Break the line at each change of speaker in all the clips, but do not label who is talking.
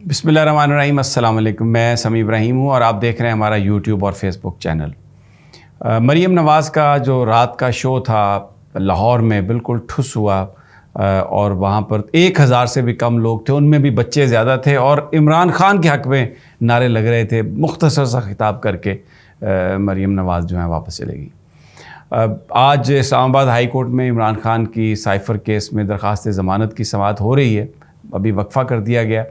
بسم اللہ الرحمن الرحیم۔ السلام علیکم، میں سمیع ابراہیم ہوں اور آپ دیکھ رہے ہیں ہمارا یوٹیوب اور فیس بک چینل۔ مریم نواز کا جو رات کا شو تھا لاہور میں بالکل ٹھس ہوا، اور وہاں پر 1000 سے بھی کم لوگ تھے، ان میں بھی بچے زیادہ تھے، اور عمران خان کے حق میں نعرے لگ رہے تھے۔ مختصر سا خطاب کر کے مریم نواز جو ہیں واپس چلے گئی۔ آج اسلام آباد ہائی کورٹ میں عمران خان کی سائفر کیس میں درخواست ضمانت کی سماعت ہو رہی ہے۔ ابھی وقفہ کر دیا گیا۔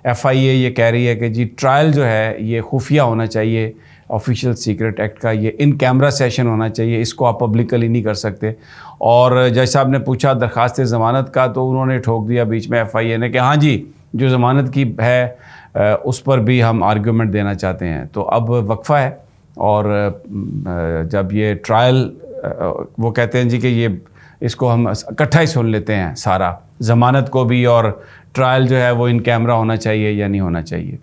ایف آئی اے یہ کہہ رہی ہے کہ جی ٹرائل جو ہے یہ خفیہ ہونا چاہیے، آفیشیل سیکرٹ ایکٹ کا یہ ان کیمرہ سیشن ہونا چاہیے، اس کو آپ پبلکلی نہیں کر سکتے۔ اور جج صاحب نے پوچھا درخواست ضمانت کا، تو انہوں نے ٹھوک دیا بیچ میں ایف آئی اے نے کہ ہاں جی جو ضمانت کی ہے اس پر بھی ہم آرگیومنٹ دینا چاہتے ہیں۔ تو اب وقفہ ہے، اور جب یہ ٹرائل وہ کہتے ہیں جی کہ یہ اس کو ہم اکٹھا ہی سن لیتے ہیں سارا، ضمانت کو بھی اور ٹرائل جو ہے وہ ان کیمرہ ہونا چاہیے یا نہیں ہونا چاہیے۔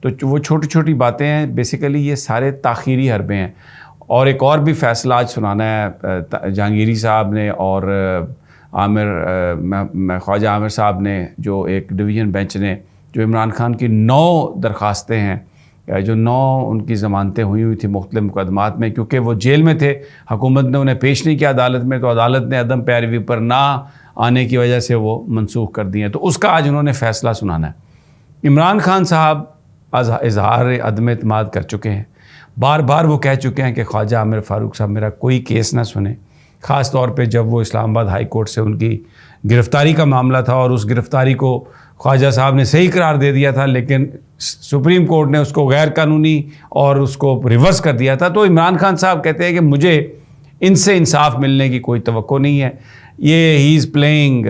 تو وہ چھوٹی چھوٹی باتیں ہیں، بیسیکلی یہ سارے تاخیری حربے ہیں۔ اور ایک اور بھی فیصلہ آج سنانا ہے جہانگیری صاحب نے اور خواجہ عامر صاحب نے، جو ایک ڈویژن بینچ نے، جو عمران خان کی 9 درخواستیں ہیں، جو 9 ان کی ضمانتیں ہوئی تھیں مختلف مقدمات میں، کیونکہ وہ جیل میں تھے، حکومت نے انہیں پیش نہیں کیا عدالت میں، تو عدالت نے عدم پیروی پر نہ آنے کی وجہ سے وہ منسوخ کر دی ہیں۔ تو اس کا آج انہوں نے فیصلہ سنانا ہے۔ عمران خان صاحب اظہار عدم اعتماد کر چکے ہیں، بار بار وہ کہہ چکے ہیں کہ خواجہ عامر فاروق صاحب میرا کوئی کیس نہ سنیں، خاص طور پہ جب وہ اسلام آباد ہائی کورٹ سے ان کی گرفتاری کا معاملہ تھا، اور اس گرفتاری کو خواجہ صاحب نے صحیح قرار دے دیا تھا، لیکن سپریم کورٹ نے اس کو غیر قانونی اور اس کو ریورس کر دیا تھا۔ تو عمران خان صاحب کہتے ہیں کہ مجھے ان سے انصاف ملنے کی کوئی توقع نہیں ہے، یہ ہی از پلینگ،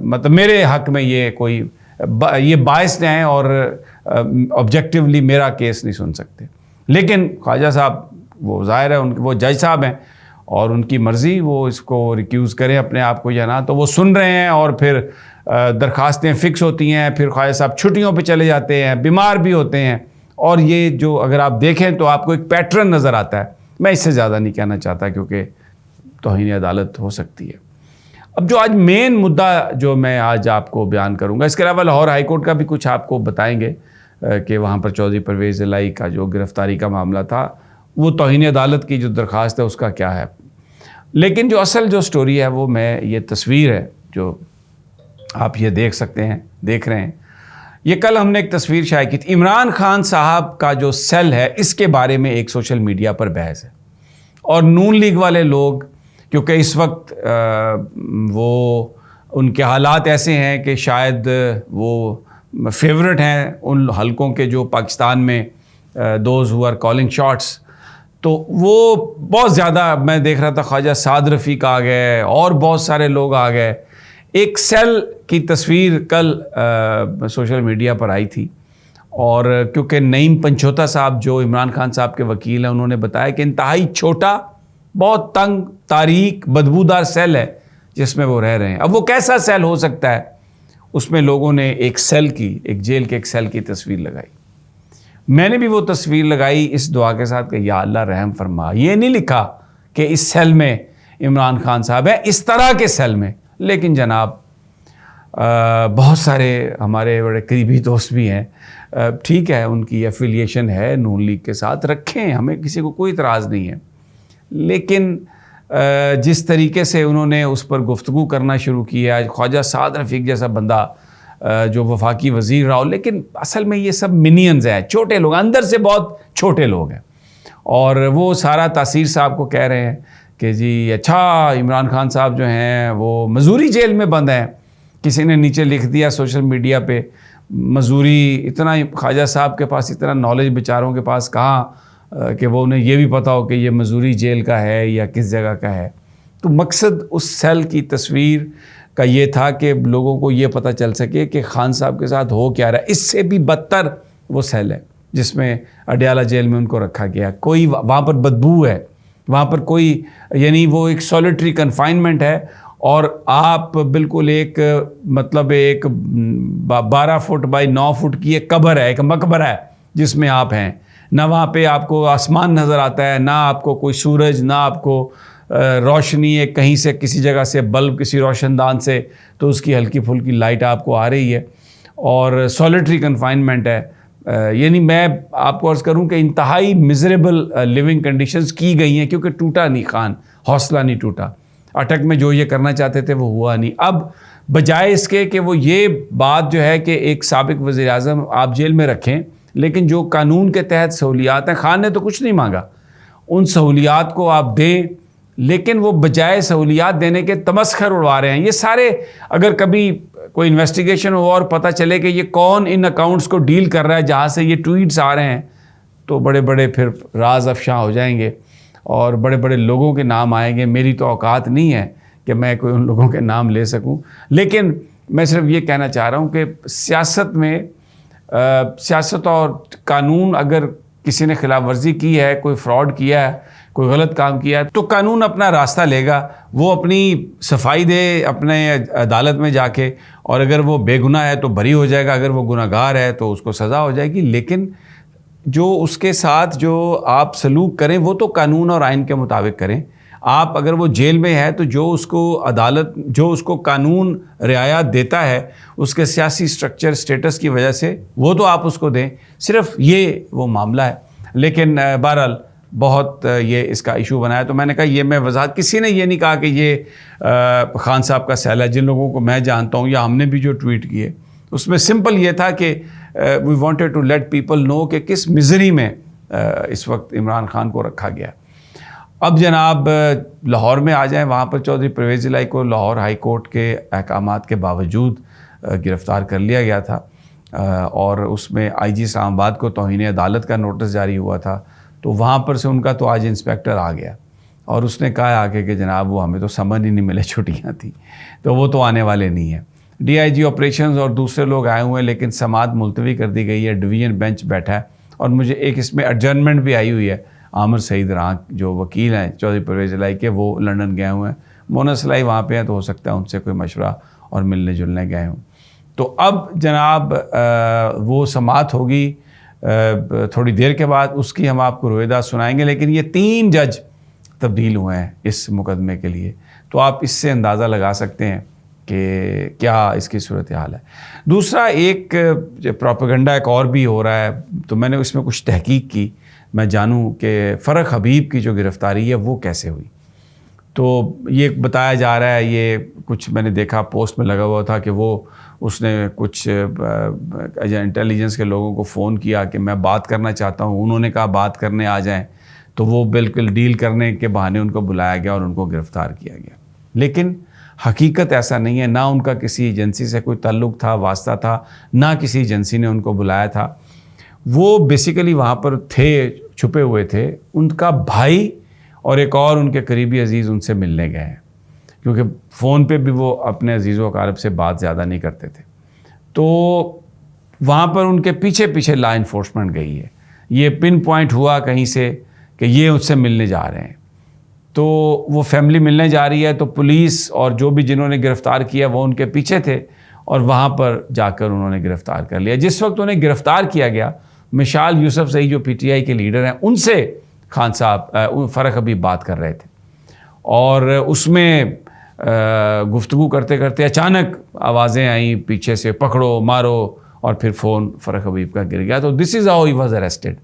مطلب میرے حق میں یہ باعث ہیں اور آبجیکٹیولی میرا کیس نہیں سن سکتے۔ لیکن خواجہ صاحب وہ ظاہر ہے وہ جج صاحب ہیں، اور ان کی مرضی، وہ اس کو ریکیوز کریں اپنے آپ کو یا نہ، تو وہ سن رہے ہیں، اور پھر درخواستیں فکس ہوتی ہیں، پھر خواجہ صاحب چھٹیوں پہ چلے جاتے ہیں، بیمار بھی ہوتے ہیں، اور یہ جو اگر آپ دیکھیں تو آپ کو ایک پیٹرن نظر آتا ہے۔ میں اس سے زیادہ نہیں کہنا چاہتا کیونکہ توہین عدالت ہو سکتی ہے۔ اب جو آج مین مدعا جو میں آج آپ کو بیان کروں گا، اس کے علاوہ لاہور ہائی کورٹ کا بھی کچھ آپ کو بتائیں گے کہ وہاں پر چودھری پرویز الہی کا جو گرفتاری کا معاملہ تھا، وہ توہین عدالت کی جو درخواست ہے اس کا کیا ہے۔ لیکن جو اصل جو سٹوری ہے وہ یہ تصویر ہے جو آپ یہ دیکھ سکتے ہیں، دیکھ رہے ہیں۔ یہ کل ہم نے ایک تصویر شائع کی تھی، عمران خان صاحب کا جو سیل ہے اس کے بارے میں ایک سوشل میڈیا پر بحث ہے، اور نون لیگ والے لوگ، کیونکہ اس وقت وہ ان کے حالات ایسے ہیں کہ شاید وہ فیورٹ ہیں ان حلقوں کے جو پاکستان میں those who are calling shots, تو وہ بہت زیادہ، میں دیکھ رہا تھا خواجہ سعد رفیق آ گئے اور بہت سارے لوگ آ گئے۔ ایک سیل کی تصویر کل سوشل میڈیا پر آئی تھی، اور کیونکہ نعیم پنچھوتا صاحب جو عمران خان صاحب کے وکیل ہیں، انہوں نے بتایا کہ انتہائی چھوٹا، بہت تنگ، تاریک، بدبودار سیل ہے جس میں وہ رہ رہے ہیں۔ اب وہ کیسا سیل ہو سکتا ہے، اس میں لوگوں نے ایک جیل کے ایک سیل کی تصویر لگائی۔ میں نے بھی وہ تصویر لگائی اس دعا کے ساتھ کہ یا اللہ رحم فرما۔ یہ نہیں لکھا کہ اس سیل میں عمران خان صاحب ہے، اس طرح کے سیل میں۔ لیکن جناب بہت سارے ہمارے بڑے قریبی دوست بھی ہیں، ٹھیک ہے ان کی ایفیلیشن ہے نون لیگ کے ساتھ، رکھیں، ہمیں کسی کو کوئی اعتراض نہیں ہے، لیکن جس طریقے سے انہوں نے اس پر گفتگو کرنا شروع کی ہے، آج خواجہ سعد رفیق جیسا بندہ جو وفاقی وزیر رہا ہو، لیکن اصل میں یہ سب منینز ہیں، چھوٹے لوگ، اندر سے بہت چھوٹے لوگ ہیں، اور وہ سارا تاثیر صاحب کو کہہ رہے ہیں کہ جی اچھا عمران خان صاحب جو ہیں وہ مزوری جیل میں بند ہیں۔ کسی نے نیچے لکھ دیا سوشل میڈیا پہ، مزوری، اتنا خواجہ صاحب کے پاس اتنا نالج بیچاروں کے پاس کہاں کہ وہ انہیں یہ بھی پتہ ہو کہ یہ مزوری جیل کا ہے یا کس جگہ کا ہے۔ تو مقصد اس سیل کی تصویر کا یہ تھا کہ لوگوں کو یہ پتہ چل سکے کہ خان صاحب کے ساتھ ہو کیا رہا ہے۔ اس سے بھی بدتر وہ سیل ہے جس میں اڈیالہ جیل میں ان کو رکھا گیا، کوئی وہاں پر بدبو ہے، وہاں پر کوئی، یعنی وہ ایک سولیٹری کنفائنمنٹ ہے، اور آپ بالکل ایک مطلب ایک 12 فٹ بائی 9 فٹ کی ایک قبر ہے، ایک مقبرہ ہے جس میں آپ ہیں۔ نہ وہاں پہ آپ کو آسمان نظر آتا ہے، نہ آپ کو کوئی سورج، نہ آپ کو روشنی ہے کہیں سے، کسی جگہ سے بلب، کسی روشن دان سے تو اس کی ہلکی پھلکی لائٹ آپ کو آ رہی ہے، اور سولیٹری کنفائنمنٹ ہے. یعنی میں آپ کو عرض کروں کہ انتہائی مزریبل لیونگ کنڈیشنز کی گئی ہیں, کیونکہ ٹوٹا نہیں خان, حوصلہ نہیں ٹوٹا. اٹک میں جو یہ کرنا چاہتے تھے وہ ہوا نہیں. اب بجائے اس کے کہ وہ یہ بات جو ہے کہ ایک سابق وزیر اعظم آپ جیل میں رکھیں, لیکن جو قانون کے تحت سہولیات ہیں, خان نے تو کچھ نہیں مانگا, ان سہولیات کو آپ دیں, لیکن وہ بجائے سہولیات دینے کے تمسخر اڑوا رہے ہیں. یہ سارے اگر کبھی کوئی انویسٹیگیشن ہو اور پتہ چلے کہ یہ کون ان اکاؤنٹس کو ڈیل کر رہا ہے جہاں سے یہ ٹویٹس آ رہے ہیں, تو بڑے بڑے پھر راز افشاں ہو جائیں گے اور بڑے بڑے لوگوں کے نام آئیں گے. میری تو اوقات نہیں ہے کہ میں کوئی ان لوگوں کے نام لے سکوں, لیکن میں صرف یہ کہنا چاہ رہا ہوں کہ سیاست میں سیاست اور قانون, اگر کسی نے خلاف ورزی کی ہے, کوئی فراڈ کیا ہے, کوئی غلط کام کیا ہے, تو قانون اپنا راستہ لے گا, وہ اپنی صفائی دے اپنے عدالت میں جا کے, اور اگر وہ بے گناہ ہے تو بری ہو جائے گا, اگر وہ گناہ گار ہے تو اس کو سزا ہو جائے گی. لیکن جو اس کے ساتھ جو آپ سلوک کریں وہ تو قانون اور آئین کے مطابق کریں. آپ اگر وہ جیل میں ہے تو جو اس کو عدالت, جو اس کو قانون رعایت دیتا ہے اس کے سیاسی سٹرکچر سٹیٹس کی وجہ سے, وہ تو آپ اس کو دیں. صرف یہ وہ معاملہ ہے. لیکن بہرحال بہت یہ اس کا ایشو بنا ہے. تو میں نے کہا یہ میں وضاحت, کسی نے یہ نہیں کہا کہ یہ خان صاحب کا سیل ہے. جن لوگوں کو میں جانتا ہوں یا ہم نے بھی جو ٹویٹ کیے, اس میں سمپل یہ تھا کہ we wanted to let people know کہ کس مزری میں اس وقت عمران خان کو رکھا گیا. اب جناب لاہور میں آ جائیں, وہاں پر چودھری پرویز الہی کو لاہور ہائی کورٹ کے احکامات کے باوجود گرفتار کر لیا گیا تھا, اور اس میں آئی جی اسلام آباد کو توہین عدالت کا نوٹس جاری ہوا تھا. تو وہاں پر سے ان کا تو آج انسپیکٹر آ گیا اور اس نے کہا آگے کہ جناب وہ ہمیں تو سمجھ ہی نہیں ملے, چھٹیاں تھیں, تو وہ تو آنے والے نہیں ہیں. ڈی آئی جی آپریشنز اور دوسرے لوگ آئے ہوئے ہیں, لیکن سماعت ملتوی کر دی گئی ہے. ڈویژن بینچ بیٹھا ہے, اور مجھے ایک اس میں ایڈجرنمنٹ بھی آئی ہوئی ہے. عامر سعید رانک جو وکیل ہیں چودھری پرویز الہی کے, وہ لنڈن گئے ہوئے ہیں. مونس الہی وہاں پہ ہیں, تو ہو سکتا ہے ان سے کوئی مشورہ اور ملنے جلنے گئے ہوں. تو اب جناب وہ سماعت ہوگی تھوڑی دیر کے بعد, اس کی ہم آپ کو رویداد سنائیں گے. لیکن یہ 3 جج تبدیل ہوئے ہیں اس مقدمے کے لیے, تو آپ اس سے اندازہ لگا سکتے ہیں کہ کیا اس کی صورتحال ہے. دوسرا ایک پروپیگنڈا ایک اور بھی ہو رہا ہے, تو میں نے اس میں کچھ تحقیق کی, میں جانوں کہ فرق حبیب کی جو گرفتاری ہے وہ کیسے ہوئی. تو یہ بتایا جا رہا ہے, یہ کچھ میں نے دیکھا پوسٹ میں لگا ہوا تھا کہ وہ اس نے کچھ انٹیلیجنس کے لوگوں کو فون کیا کہ میں بات کرنا چاہتا ہوں. انہوں نے کہا بات کرنے آ جائیں, تو وہ بالکل ڈیل کرنے کے بہانے ان کو بلایا گیا اور ان کو گرفتار کیا گیا. لیکن حقیقت ایسا نہیں ہے. نہ ان کا کسی ایجنسی سے کوئی تعلق تھا, واسطہ تھا, نہ کسی ایجنسی نے ان کو بلایا تھا. وہ بیسیکلی وہاں پر تھے, چھپے ہوئے تھے. ان کا بھائی اور ایک اور ان کے قریبی عزیز ان سے ملنے گئے ہیں, کیونکہ فون پہ بھی وہ اپنے عزیز و اقارب سے بات زیادہ نہیں کرتے تھے. تو وہاں پر ان کے پیچھے پیچھے لا انفورسمنٹ گئی ہے. یہ پن پوائنٹ ہوا کہیں سے کہ یہ اس سے ملنے جا رہے ہیں, تو وہ فیملی ملنے جا رہی ہے. تو پولیس اور جو بھی جنہوں نے گرفتار کیا وہ ان کے پیچھے تھے, اور وہاں پر جا کر انہوں نے گرفتار کر لیا. جس وقت انہیں گرفتار کیا گیا, مشال یوسفزئی جو پی ٹی آئی کے لیڈر ہیں, ان سے خان صاحب فرق حبیب بات کر رہے تھے, اور اس میں گفتگو کرتے کرتے اچانک آوازیں آئیں پیچھے سے, پکڑو مارو, اور پھر فون فرق حبیب کا گر گیا. تو this is how he was arrested.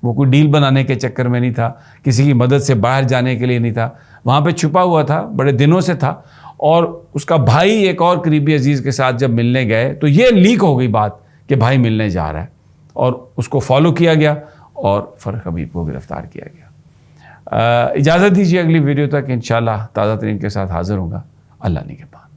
وہ کوئی ڈیل بنانے کے چکر میں نہیں تھا, کسی کی مدد سے باہر جانے کے لیے نہیں تھا, وہاں پہ چھپا ہوا تھا, بڑے دنوں سے تھا. اور اس کا بھائی ایک اور قریبی عزیز کے ساتھ جب ملنے گئے تو یہ لیک ہو گئی بات کہ بھائی ملنے جا رہا ہے, اور اس کو فالو کیا گیا اور فرق حبیب کو گرفتار کیا گیا. اجازت دیجیے اگلی ویڈیو تک انشاءاللہ تازہ ترین کے ساتھ حاضر ہوں گا. اللہ نگہبان.